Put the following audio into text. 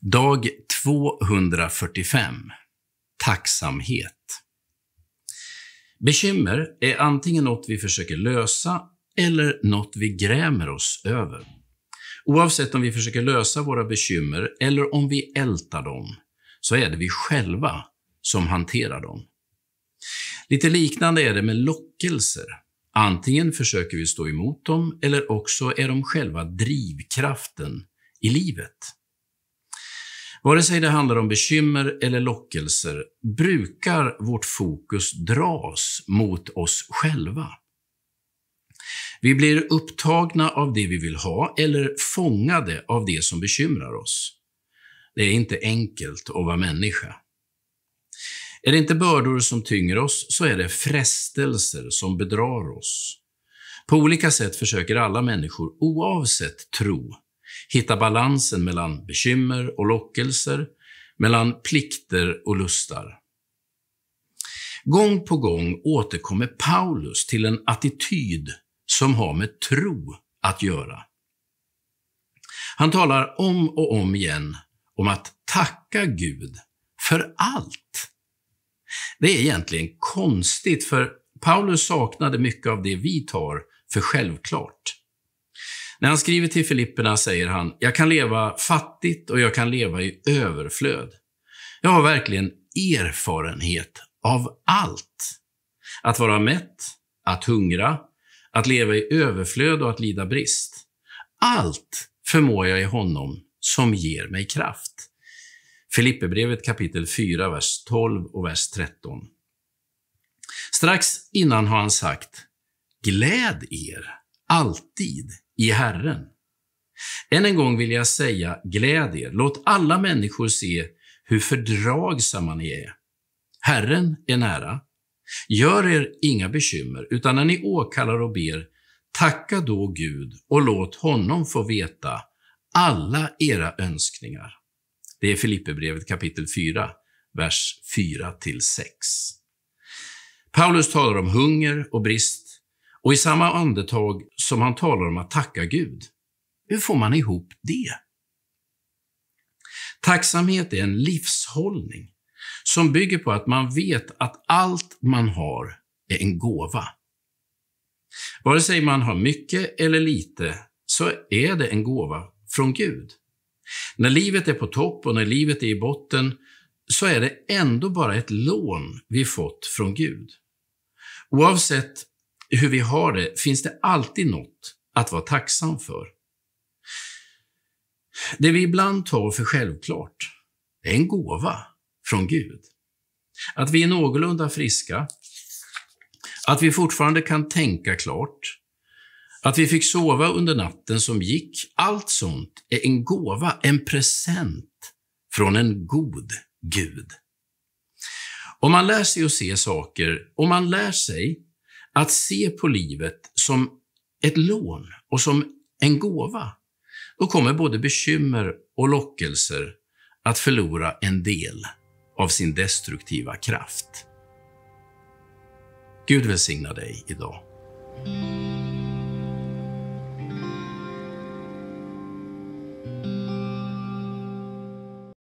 Dag 245. Tacksamhet. Bekymmer är antingen något vi försöker lösa eller något vi grämer oss över. Oavsett om vi försöker lösa våra bekymmer eller om vi ältar dem, så är det vi själva som hanterar dem. Lite liknande är det med lockelser. Antingen försöker vi stå emot dem eller också är de själva drivkraften i livet. Vare sig det handlar om bekymmer eller lockelser brukar vårt fokus dras mot oss själva. Vi blir upptagna av det vi vill ha eller fångade av det som bekymrar oss. Det är inte enkelt att vara människa. Är det inte bördor som tynger oss, så är det frestelser som bedrar oss. På olika sätt försöker alla människor, oavsett tro, hitta balansen mellan bekymmer och lockelser, mellan plikter och lustar. Gång på gång återkommer Paulus till en attityd som har med tro att göra. Han talar om och om igen om att tacka Gud för allt. Det är egentligen konstigt, för Paulus saknade mycket av det vi tar för självklart. När han skriver till Filipperna säger han: jag kan leva fattigt och jag kan leva i överflöd. Jag har verkligen erfarenhet av allt. Att vara mätt, att hungra, att leva i överflöd och att lida brist. Allt förmår jag i honom som ger mig kraft. Filipperbrevet kapitel 4, vers 12 och vers 13. Strax innan har han sagt: gläd er alltid i Herren. Än en gång vill jag säga: gläd er. Låt alla människor se hur fördragsamma ni är. Herren är nära. Gör er inga bekymmer, utan när ni åkallar och ber, tacka då Gud och låt honom få veta alla era önskningar. Det är Filipperbrevet kapitel 4, vers 4-6. Paulus talar om hunger och brist, och i samma andetag som han talar om att tacka Gud. Hur får man ihop det? Tacksamhet är en livshållning som bygger på att man vet att allt man har är en gåva. Vare sig man har mycket eller lite, så är det en gåva från Gud. När livet är på topp och när livet är i botten, så är det ändå bara ett lån vi fått från Gud. Oavsett hur vi har det finns det alltid något att vara tacksam för. Det vi ibland tar för självklart är en gåva från Gud. Att vi är någorlunda friska, att vi fortfarande kan tänka klart, att vi fick sova under natten som gick, allt sånt är en gåva, en present från en god Gud. Om man lär sig att se saker, om man lär sig att se på livet som ett lån och som en gåva, då kommer både bekymmer och lockelser att förlora en del av sin destruktiva kraft. Gud välsigna dig idag.